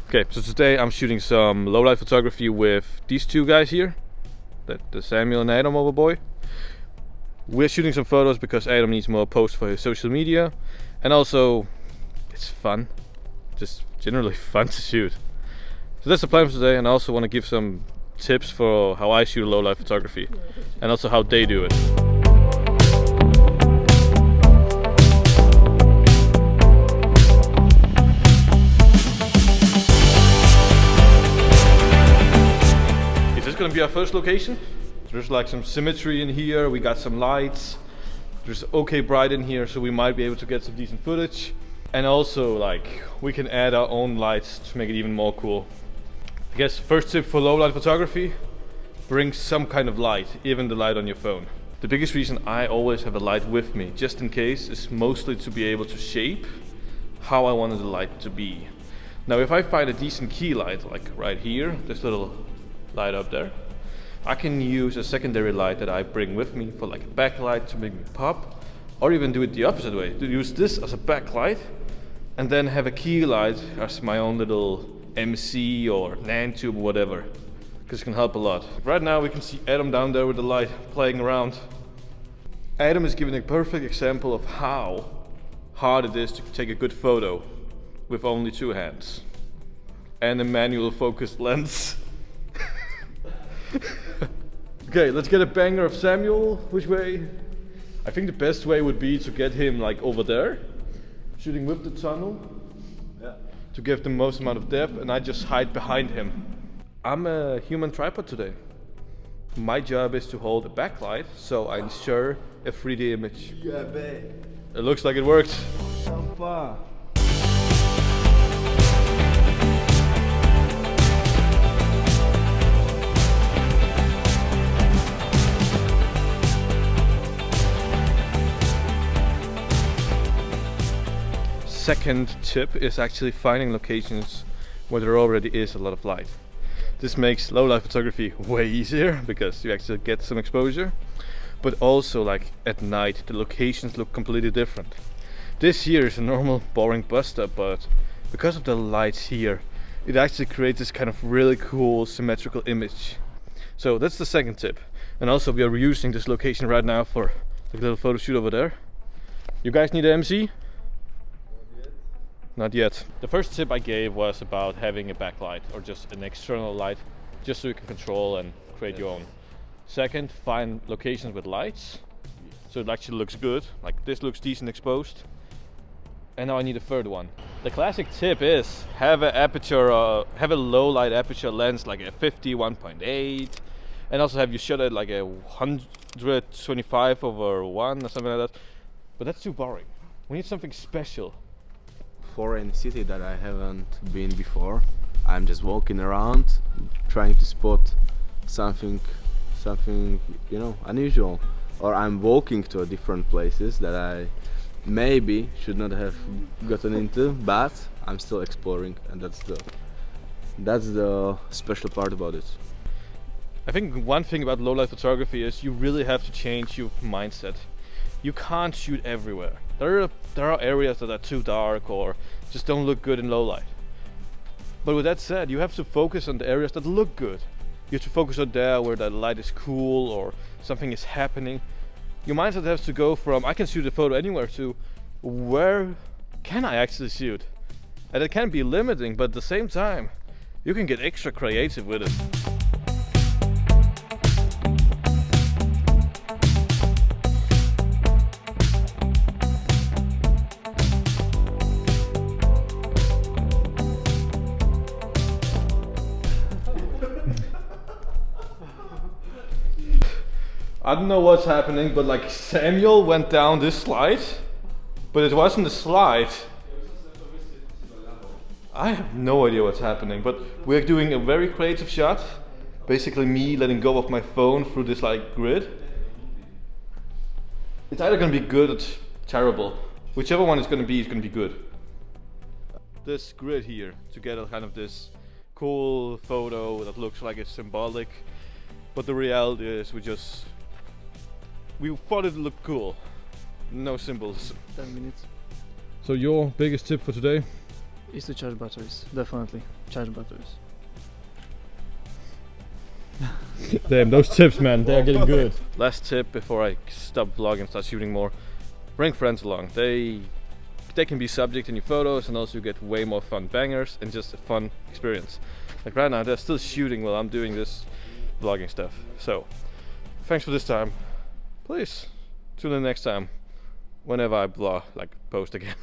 Okay, so today I'm shooting some lowlight photography with these two guys here, the Samuel and Adam Overboy. We're shooting some photos because Adam needs more posts for his social media, and also it's fun, just generally fun to shoot. So that's the plan for today, and I also want to give some tips for how I shoot lowlight photography, and also how they do it. Gonna be our first location. There's like some symmetry in here, we got some lights, there's okay bright in here, so we might be able to get some decent footage, and also like we can add our own lights to make it even more cool. I guess first tip for low light photography: bring some kind of light, even the light on your phone. The biggest reason I always have a light with me, just in case, is mostly to be able to shape how I wanted the light to be. Now if I find a decent key light, like right here, this little light up there, I can use a secondary light that I bring with me for like a backlight to make me pop, or even do it the opposite way, to use this as a backlight and then have a key light as my own little MC or land tube or whatever, because it can help a lot. Right now we can see Adam down there with the light playing around. Adam is giving a perfect example of how hard it is to take a good photo with only two hands and a manual focused lens. Okay, let's get a banger of Samuel. Which way? I think the best way would be to get him like over there, shooting with the tunnel, to give the most amount of depth, and I just hide behind him. I'm a human tripod today. My job is to hold a backlight, so I ensure a 3D image. Yeah, babe. It looks like it worked. So far. Second tip is actually finding locations where there already is a lot of light. This makes low light photography way easier because you actually get some exposure, but also like at night the locations look completely different. This here is a normal boring bus stop, but because of the lights here, it actually creates this kind of really cool symmetrical image. So that's the second tip. And also we are using this location right now for the little photo shoot over there. You guys need an MC? Not yet. The first tip I gave was about having a backlight or just an external light, just so you can control and create your own. Second, find locations with lights, so it actually looks good. Like this looks decent exposed. And now I need a third one. The classic tip is have a low light aperture lens like a 50-1.8, and also have you shot at like a 125/1 or something like that. But that's too boring. We need something special. Foreign city that I haven't been before. I'm just walking around, trying to spot something, unusual. Or I'm walking to different places that I maybe should not have gotten into, but I'm still exploring, and that's the special part about it. I think one thing about low light photography is you really have to change your mindset. You can't shoot everywhere. There are areas that are too dark or just don't look good in low light. But with that said, you have to focus on the areas that look good. You have to focus on there where the light is cool or something is happening. Your mindset has to go from I can shoot a photo anywhere to where can I actually shoot? And it can be limiting, but at the same time, you can get extra creative with it. I don't know what's happening, but like Samuel went down this slide, but it wasn't a slide. I have no idea what's happening, but we're doing a very creative shot. Basically me letting go of my phone through this like grid. It's either gonna be good or terrible. Whichever one it's gonna be good. This grid here to get a kind of this cool photo that looks like it's symbolic, but the reality is we thought it looked cool. No symbols. 10 minutes. So your biggest tip for today? Is to charge batteries, definitely. charge batteries. Damn, those tips, man, they're getting good. Last tip before I stop vlogging and start shooting more. Bring friends along. They can be subject in your photos, and also you get way more fun bangers and just a fun experience. Like right now, they're still shooting while I'm doing this vlogging stuff. So, thanks for this time. Please tune in next time, whenever I post again.